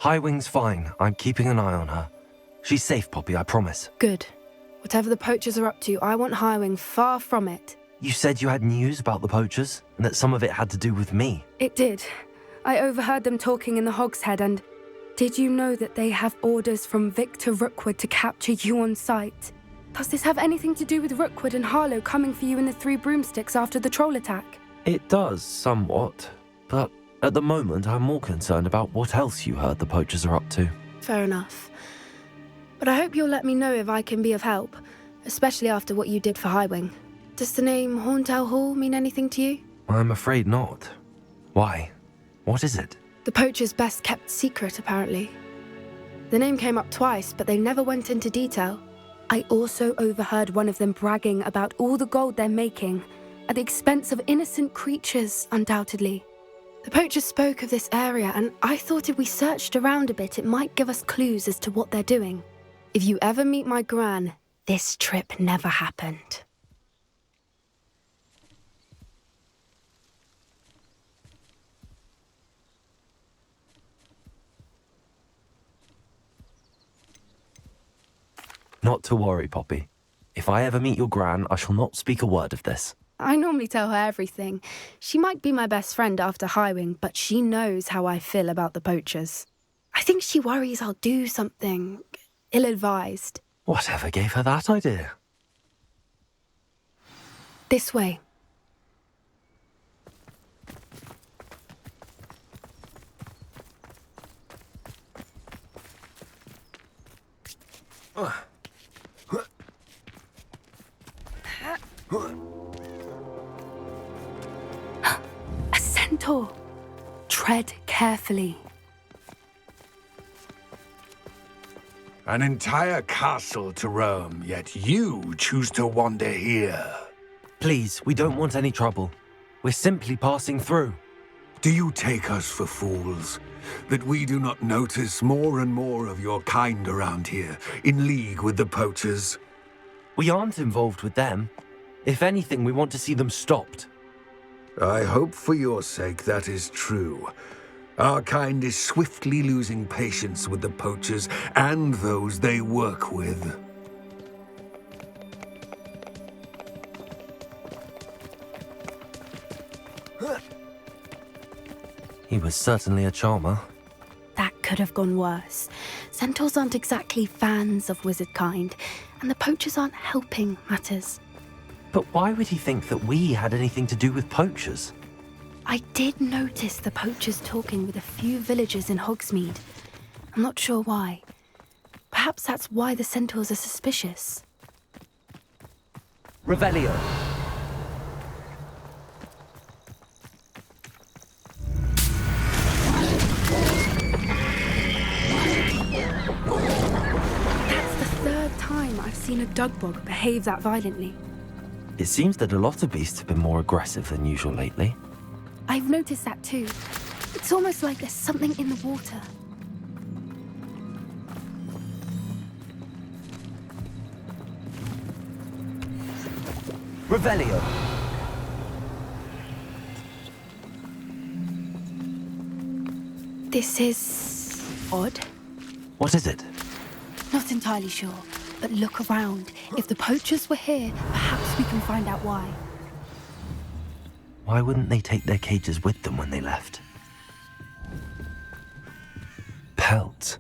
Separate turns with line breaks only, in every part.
Highwing's fine. I'm keeping an eye on her. She's safe, Poppy, I promise.
Good. Whatever the poachers are up to, I want Highwing far from it.
You said you had news about the poachers, and that some of it had to do with me.
It did. I overheard them talking in the Hog's Head, and did you know that they have orders from Victor Rookwood to capture you on sight? Does this have anything to do with Rookwood and Harlow coming for you in the Three Broomsticks after the troll attack?
It does, somewhat. But at the moment, I'm more concerned about what else you heard the poachers are up to.
Fair enough. But I hope you'll let me know if I can be of help, especially after what you did for Highwing. Does the name Horntail Hall mean anything to you?
I'm afraid not. Why? What is it?
The poacher's best kept secret, apparently. The name came up twice, but they never went into detail. I also overheard one of them bragging about all the gold they're making, at the expense of innocent creatures, undoubtedly. The poachers spoke of this area, and I thought if we searched around a bit, it might give us clues as to what they're doing. If you ever meet my gran, this trip never happened.
Not to worry, Poppy. If I ever meet your gran, I shall not speak a word of this.
I normally tell her everything. She might be my best friend after Highwing, but she knows how I feel about the poachers. I think she worries I'll do something ill-advised.
Whatever gave her that idea?
This way. A centaur. Tread carefully.
An entire castle to roam, yet you choose to wander here.
Please, we don't want any trouble. We're simply passing through.
Do you take us for fools? That we do not notice more and more of your kind around here, in league with the poachers?
We aren't involved with them. If anything, we want to see them stopped.
I hope for your sake that is true. Our kind is swiftly losing patience with the poachers and those they work with.
He was certainly a charmer.
That could have gone worse. Centaurs aren't exactly fans of wizard kind, and the poachers aren't helping matters.
But why would he think that we had anything to do with poachers?
I did notice the poachers talking with a few villagers in Hogsmeade. I'm not sure why. Perhaps that's why the centaurs are suspicious.
Revelio.
That's the third time I've seen a dugbog behave that violently.
It seems that a lot of beasts have been more aggressive than usual lately.
I've noticed that too. It's almost like there's something in the water.
Revelio.
This is odd.
What is it?
Not entirely sure, but look around. If the poachers were here, perhaps we can find out why.
Why wouldn't they take their cages with them when they left? Pelts.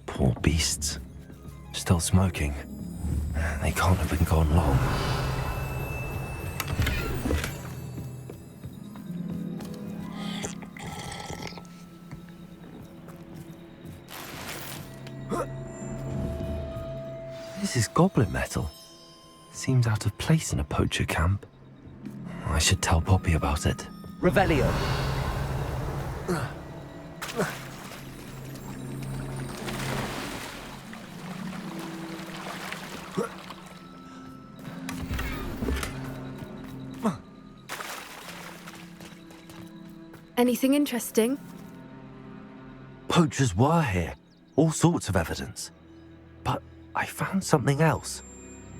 Poor beasts. Still smoking. They can't have been gone long. This is goblin metal. Seems out of place in a poacher camp. I should tell Poppy about it. Revelio.
Anything interesting?
Poachers were here. All sorts of evidence. But I found something else.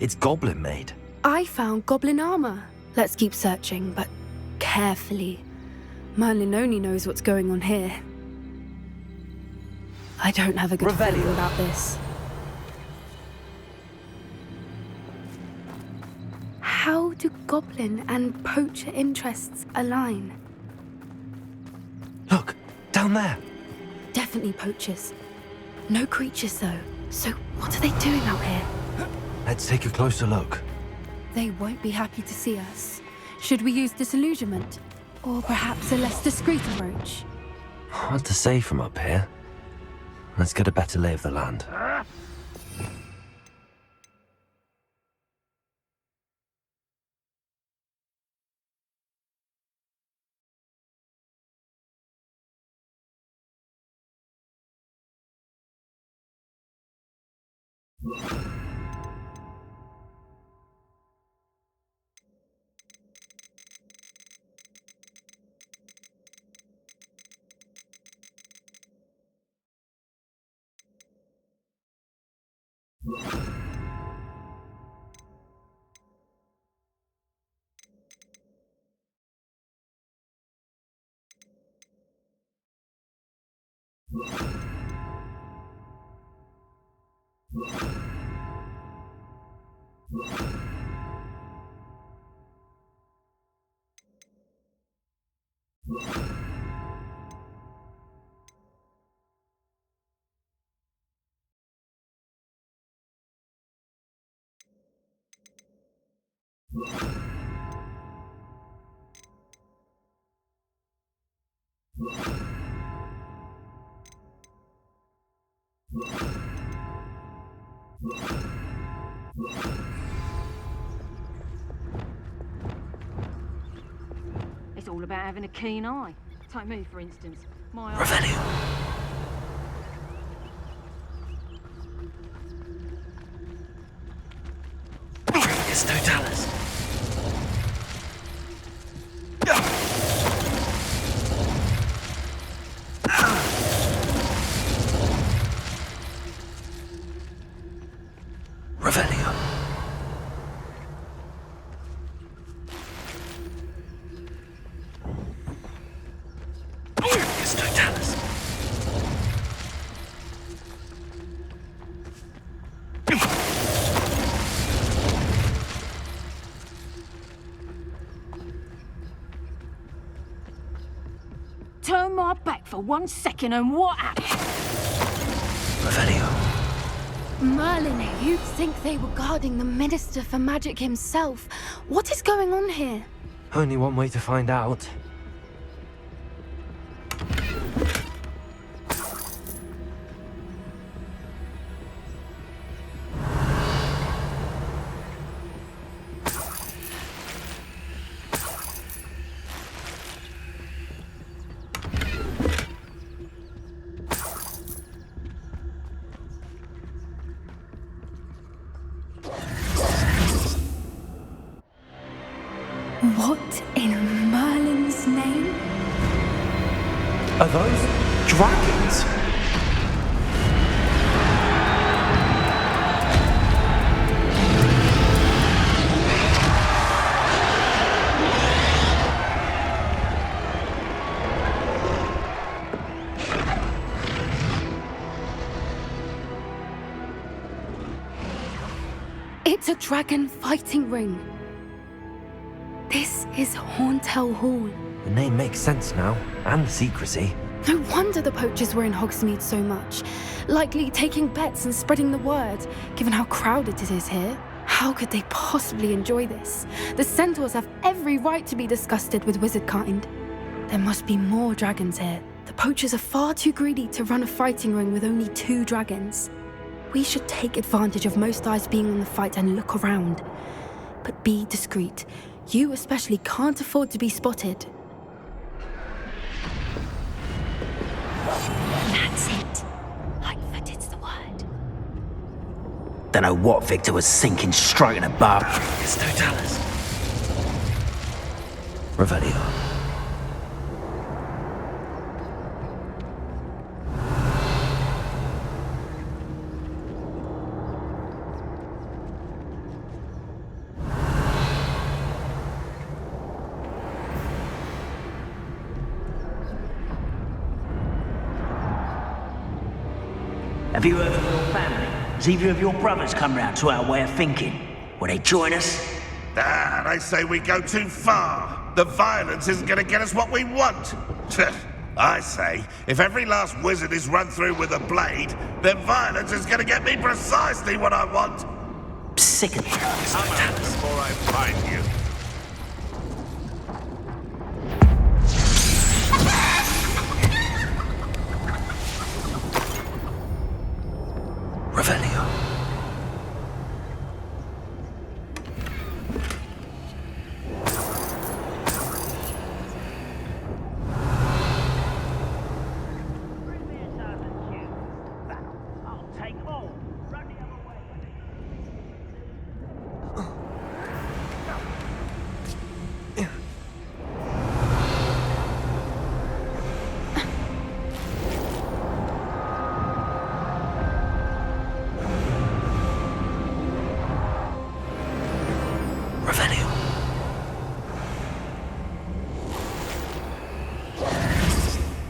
It's goblin made.
I found goblin armor. Let's keep searching, but carefully. Merlin only knows what's going on here. I don't have a good
Revelio.
feeling about this. How do goblin and poacher interests align?
Look, down there.
Definitely poachers. No creatures, though. So what are they doing out here?
Let's take a closer look.
They won't be happy to see us. Should we use disillusionment? Or perhaps a less discreet approach?
Hard to say from up here. Let's get a better lay of the land.
It's all about having a keen eye. Take me, for instance. My eye...
Revelio. It's Totalis. Revelio. It's Totalis.
Turn my back for 1 second and what happened?
Revelio.
Merlin, you'd think they were guarding the Minister for Magic himself. What is going on here?
Only one way to find out.
What in Merlin's name?
Are those dragons?
It's a dragon fighting ring. This is Hauntel Hall.
The name makes sense now, and the secrecy.
No wonder the poachers were in Hogsmeade so much. Likely taking bets and spreading the word, given how crowded it is here. How could they possibly enjoy this? The centaurs have every right to be disgusted with wizard kind. There must be more dragons here. The poachers are far too greedy to run a fighting ring with only 2 dragons. We should take advantage of most eyes being on the fight and look around. But be discreet. You especially can't afford to be spotted.
That's it. Lightfooted's the word. Don't know what Victor was sinking straight in a bar.
It's Totalis. Revelio.
Have you heard from your family? Has either of your brothers come round to our way of thinking? Will they join us?
They say we go too far. The violence isn't going to get us what we want. I say, if every last wizard is run through with a blade, then violence is going to get me precisely what I want.
Sick of it.
I'm out before I find you.
Revelio.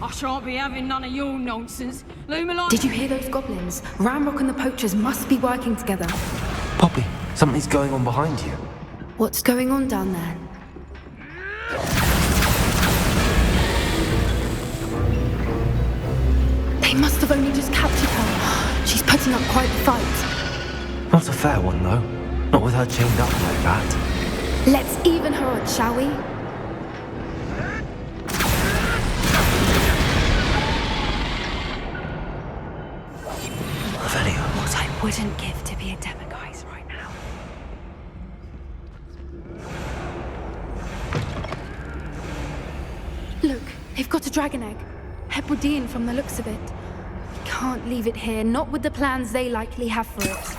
I shan't be having none of your nonsense. Leave me alone.
Did you hear those goblins? Ramrock and the poachers must be working together.
Poppy, something's going on behind you.
What's going on down there? They must have only just captured her. She's putting up quite the fight.
Not a fair one, though. Not with her chained up like that.
Let's even her odds, shall we? What I wouldn't give to be a Demiguise right now. Look, they've got a dragon egg. Hebridean from the looks of it. We can't leave it here, not with the plans they likely have for it.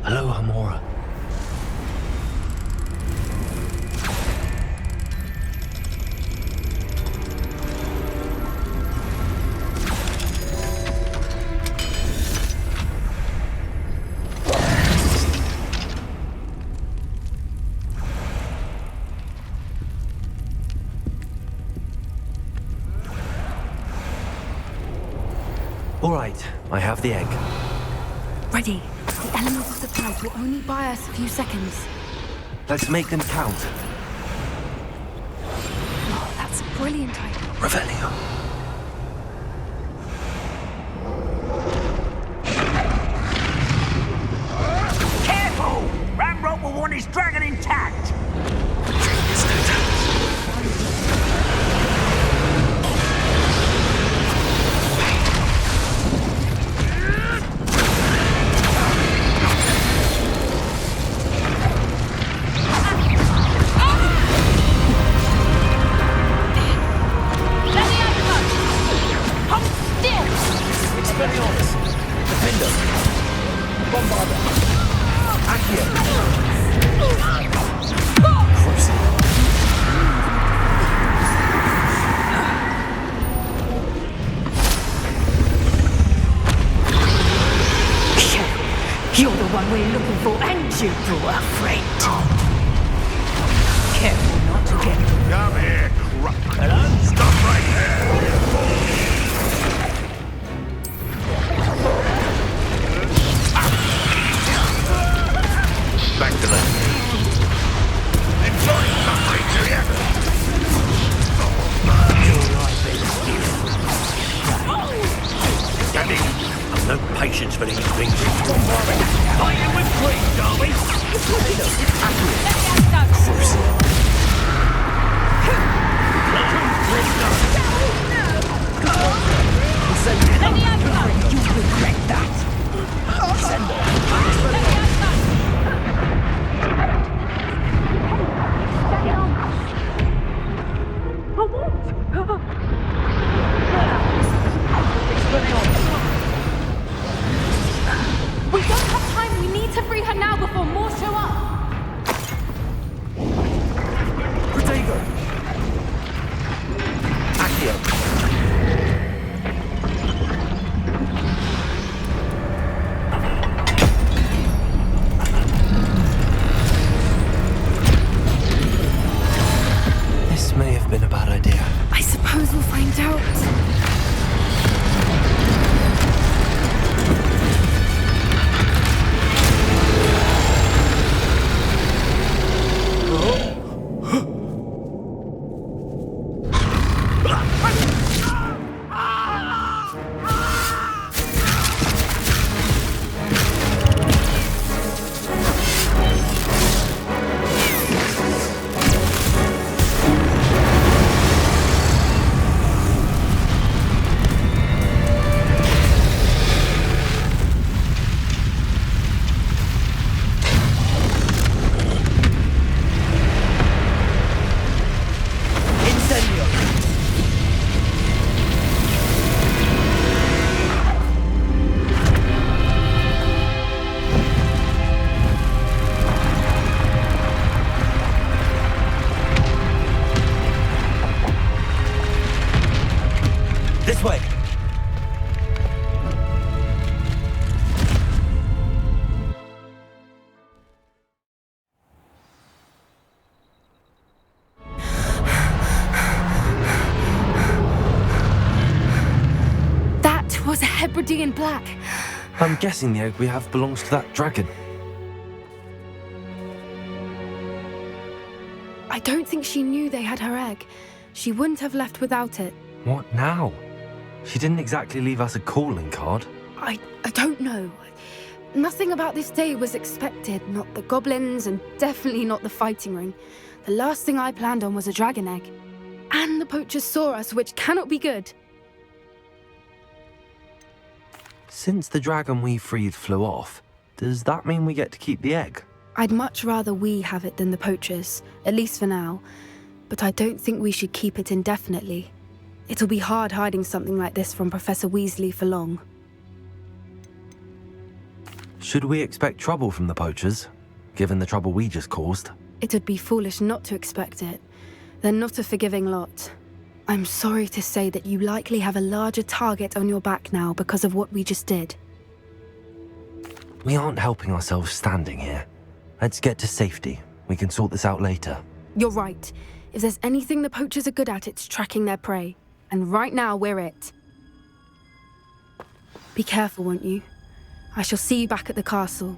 Hello, Hamora. All right, I have the egg.
Ready. The elements of the fight will only buy us a few seconds.
Let's make them count.
Oh, that's a brilliant idea.
Revelio.
Careful! Ramrock will want his dragon intact.
You're the one we're looking for, and you brought a friend. Careful not to get...
Come here, crap. Hello? Stop right there. Back to them. Enjoying suffering, do you? Daddy, I've no patience for these things. Fighting with dreams, are we?
You regret that. Send
We don't have time. We need to free her now before more show up. was a Hebridean black.
I'm guessing the egg we have belongs to that dragon.
I don't think she knew they had her egg. She wouldn't have left without it.
What now? She didn't exactly leave us a calling card.
I don't know. Nothing about this day was expected. Not the goblins, and definitely not the fighting ring. The last thing I planned on was a dragon egg. And the poachers saw us, which cannot be good.
Since the dragon we freed flew off, does that mean we get to keep the egg?
I'd much rather we have it than the poachers, at least for now. But I don't think we should keep it indefinitely. It'll be hard hiding something like this from Professor Weasley for long.
Should we expect trouble from the poachers, given the trouble we just caused?
It would be foolish not to expect it. They're not a forgiving lot. I'm sorry to say that you likely have a larger target on your back now because of what we just did.
We aren't helping ourselves standing here. Let's get to safety. We can sort this out later.
You're right. If there's anything the poachers are good at, it's tracking their prey. And right now, we're it. Be careful, won't you? I shall see you back at the castle.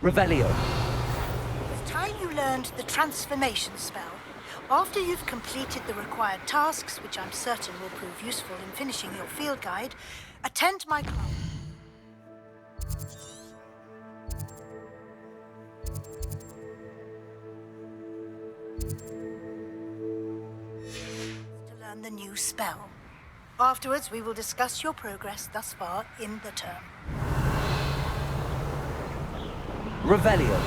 Revelio.
It's time you learned the transformation spell. After you've completed the required tasks, which I'm certain will prove useful in finishing your field guide, attend my club. To learn the new spell. Afterwards, we will discuss your progress thus far in the term.
Revelio.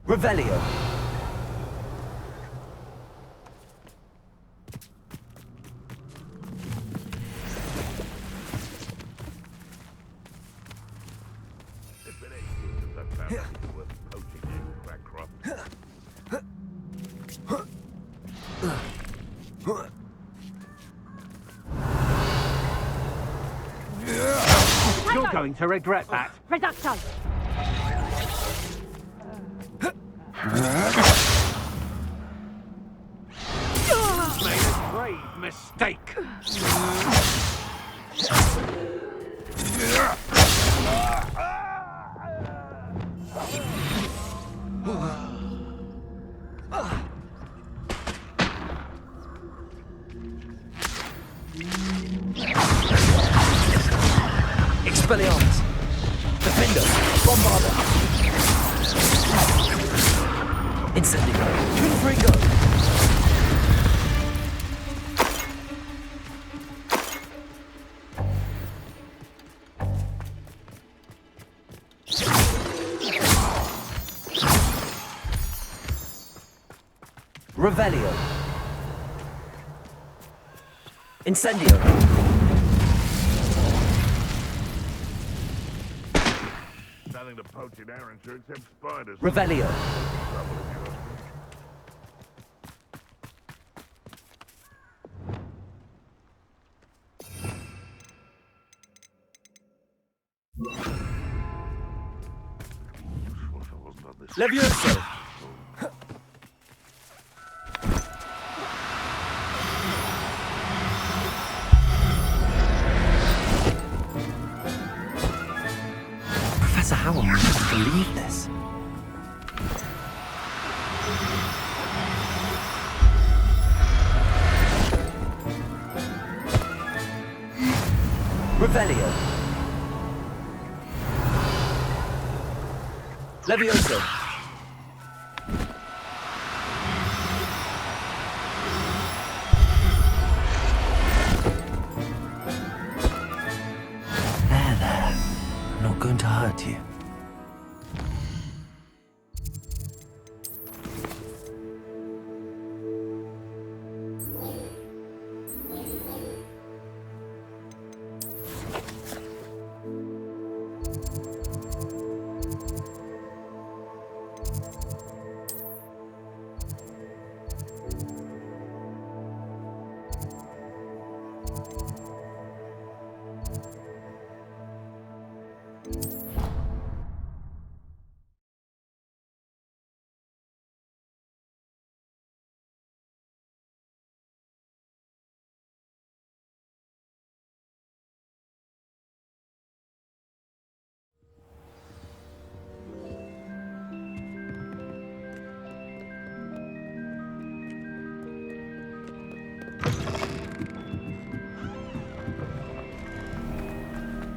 Revelio.
If it ain't that family worth poaching in Crackcroft.
You're going to regret that.
Reducto!
Made a grave mistake.
Expelliarmus. Defender. Bombarder. Incendio. Confringo. Revelio. Incendio.
Nothing to poach in Arrowshire except spiders.
Revelio. Levioso. Professor Howell must believe this.
Revelio. Levioso.
There. I'm not going to hurt you.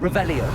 Revelio.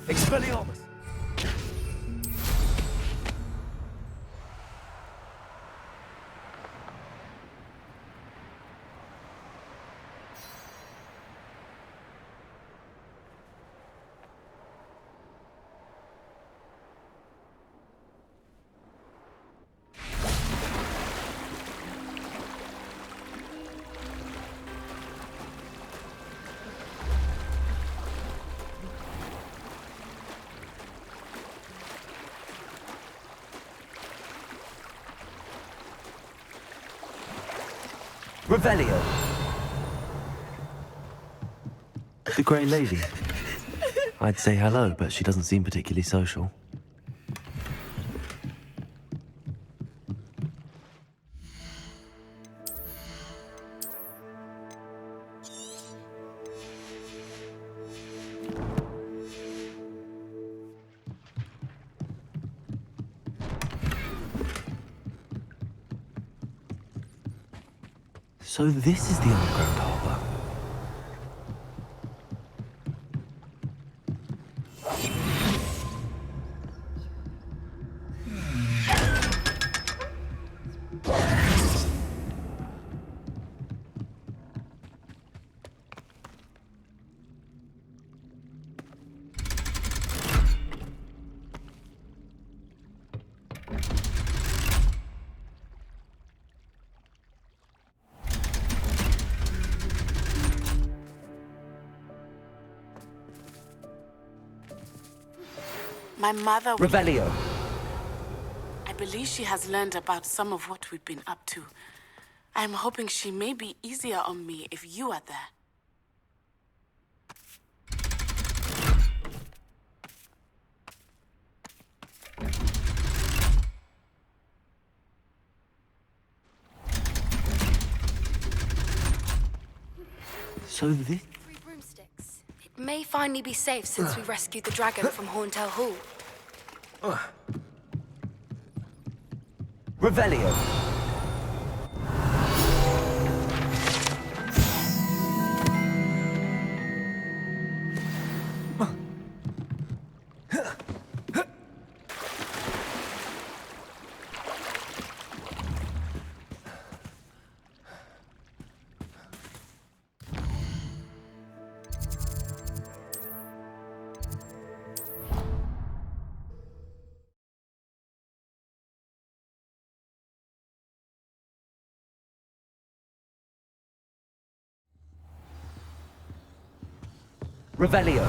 Expelliarmus!
Revelio.
The Grey Lady. I'd say hello, but she doesn't seem particularly social. So this is the underground harbour.
My mother...
Revelio.
I believe she has learned about some of what we've been up to. I'm hoping she may be easier on me if you are there.
So this...
3 broomsticks. It may finally be safe since we rescued the dragon from Horntail Hall.
Revelio.
Revelio.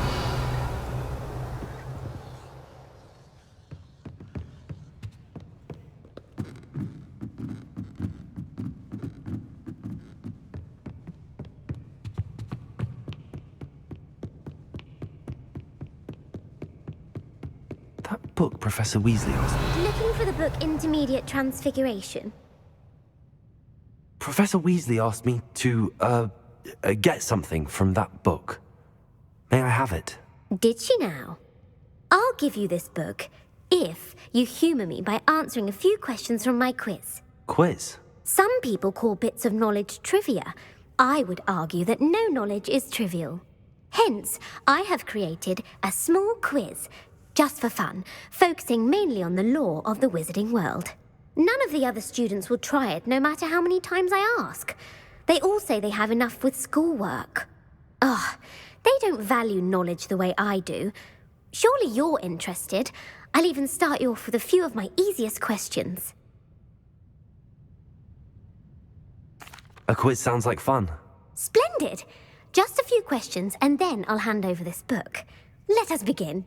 That book Professor Weasley asked.
Looking for the book Intermediate Transfiguration?
Professor Weasley asked me to, get something from that book. May I have it?
Did she now? I'll give you this book if you humour me by answering a few questions from my quiz.
Quiz?
Some people call bits of knowledge trivia. I would argue that no knowledge is trivial. Hence, I have created a small quiz, just for fun, focusing mainly on the lore of the wizarding world. None of the other students will try it, no matter how many times I ask. They all say they have enough with schoolwork. Ugh, they don't value knowledge the way I do. Surely you're interested. I'll even start you off with a few of my easiest questions.
A quiz sounds like fun.
Splendid! Just a few questions, and then I'll hand over this book. Let us begin.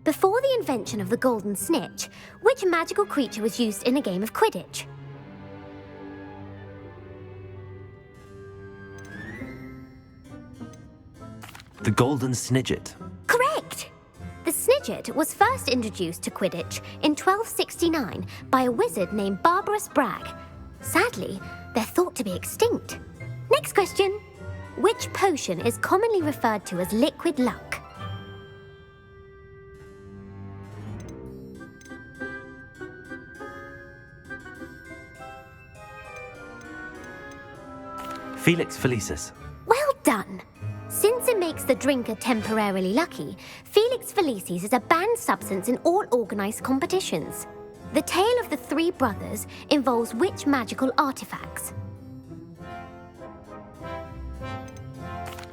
Before the invention of the golden snitch, which magical creature was used in a game of Quidditch?
The golden snidget.
Correct! The snidget was first introduced to Quidditch in 1269 by a wizard named Barbarous Bragg. Sadly, they're thought to be extinct. Next question. Which potion is commonly referred to as liquid luck?
Felix Felicis.
Well done! Since it makes the drinker temporarily lucky, Felix Felicis is a banned substance in all organised competitions. The tale of the three brothers involves which magical artifacts?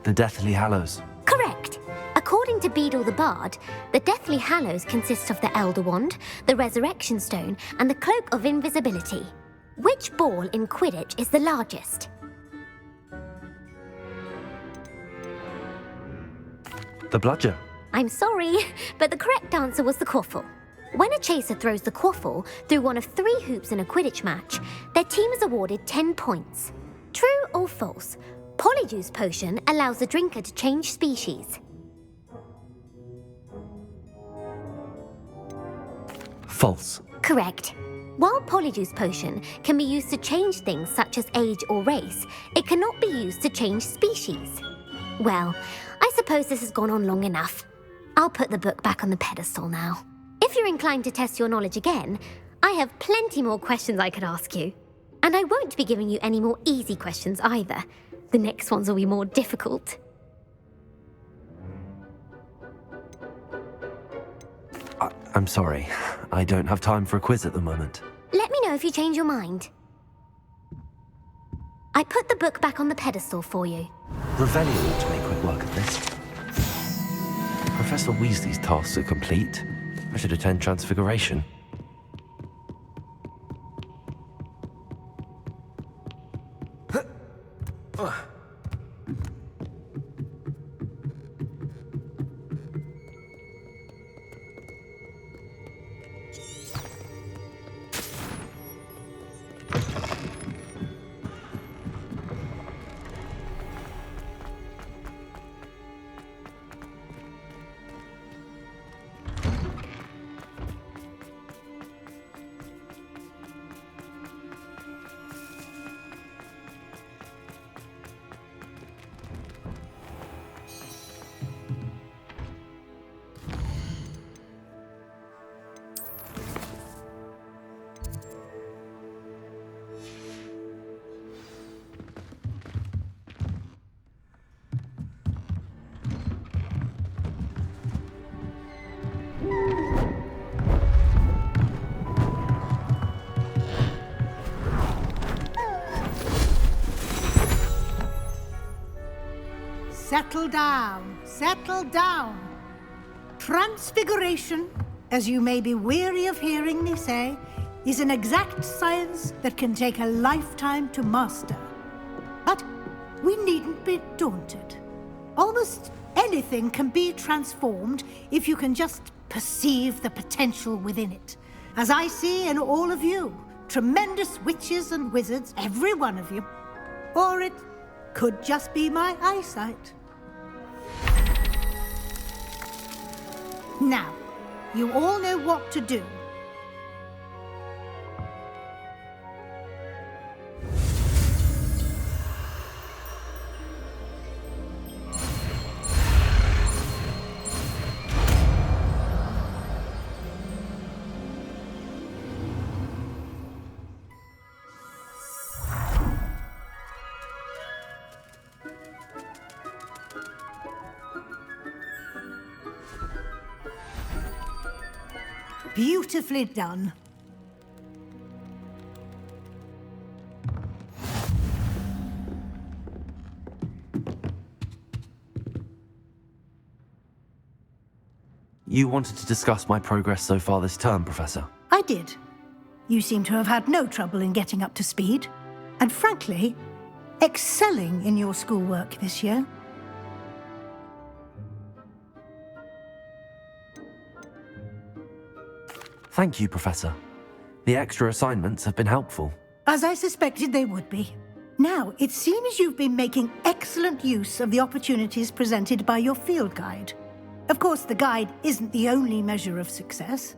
The Deathly Hallows.
Correct! According to Beedle the Bard, the Deathly Hallows consists of the Elder Wand, the Resurrection Stone, and the Cloak of Invisibility. Which ball in Quidditch is the largest?
The Bludger.
I'm sorry, but the correct answer was the quaffle. When a chaser throws the quaffle through one of 3 hoops in a Quidditch match, their team is awarded 10 points. True or false? Polyjuice Potion allows the drinker to change species.
False.
Correct. While Polyjuice Potion can be used to change things such as age or race, it cannot be used to change species. Well, I suppose this has gone on long enough. I'll put the book back on the pedestal now. If you're inclined to test your knowledge again, I have plenty more questions I could ask you. And I won't be giving you any more easy questions either. The next ones will be more difficult.
I'm sorry. I don't have time for a quiz at the moment.
Let me know if you change your mind. I put the book back on the pedestal for you.
Revelio ought to make quick work of this. Professor Weasley's tasks are complete. I should attend Transfiguration.
Settle down, settle down. Transfiguration, as you may be weary of hearing me say, is an exact science that can take a lifetime to master. But we needn't be daunted. Almost anything can be transformed if you can just perceive the potential within it. As I see in all of you, tremendous witches and wizards, every one of you. Or it could just be my eyesight. Now, you all know what to do. Beautifully done.
You wanted to discuss my progress so far this term, Professor?
I did. You seem to have had no trouble in getting up to speed. And frankly, excelling in your schoolwork this year.
Thank you, Professor. The extra assignments have been helpful.
As I suspected they would be. Now, it seems you've been making excellent use of the opportunities presented by your field guide. Of course, the guide isn't the only measure of success.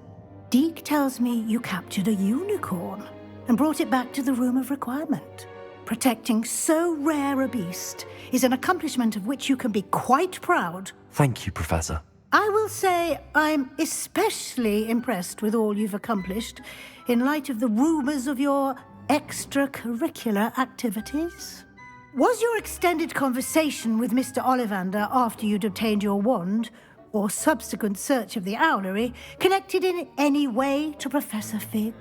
Deke tells me you captured a unicorn and brought it back to the Room of Requirement. Protecting so rare a beast is an accomplishment of which you can be quite proud.
Thank you, Professor.
I will say I'm especially impressed with all you've accomplished in light of the rumors of your extracurricular activities. Was your extended conversation with Mr. Ollivander after you'd obtained your wand, or subsequent search of the owlery, connected in any way to Professor Fig?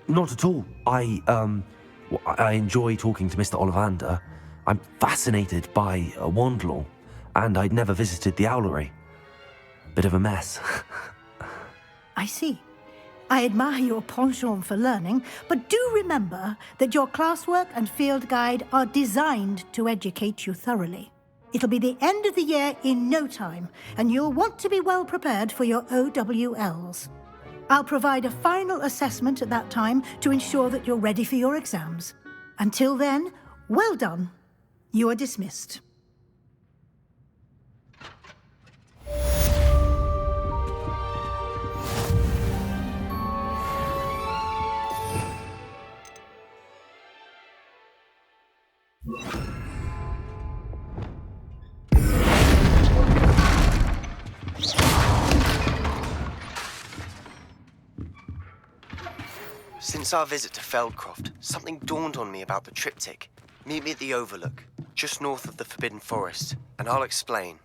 Not at all. I enjoy talking to Mr. Ollivander. I'm fascinated by wand law, and I'd never visited the owlery. Bit of a mess.
I see. I admire your penchant for learning, but do remember that your classwork and field guide are designed to educate you thoroughly. It'll be the end of the year in no time, and you'll want to be well prepared for your OWLs. I'll provide a final assessment at that time to ensure that you're ready for your exams. Until then, well done. You are dismissed.
Since our visit to Feldcroft, something dawned on me about the triptych. Meet me at the Overlook, just north of the Forbidden Forest, and I'll explain.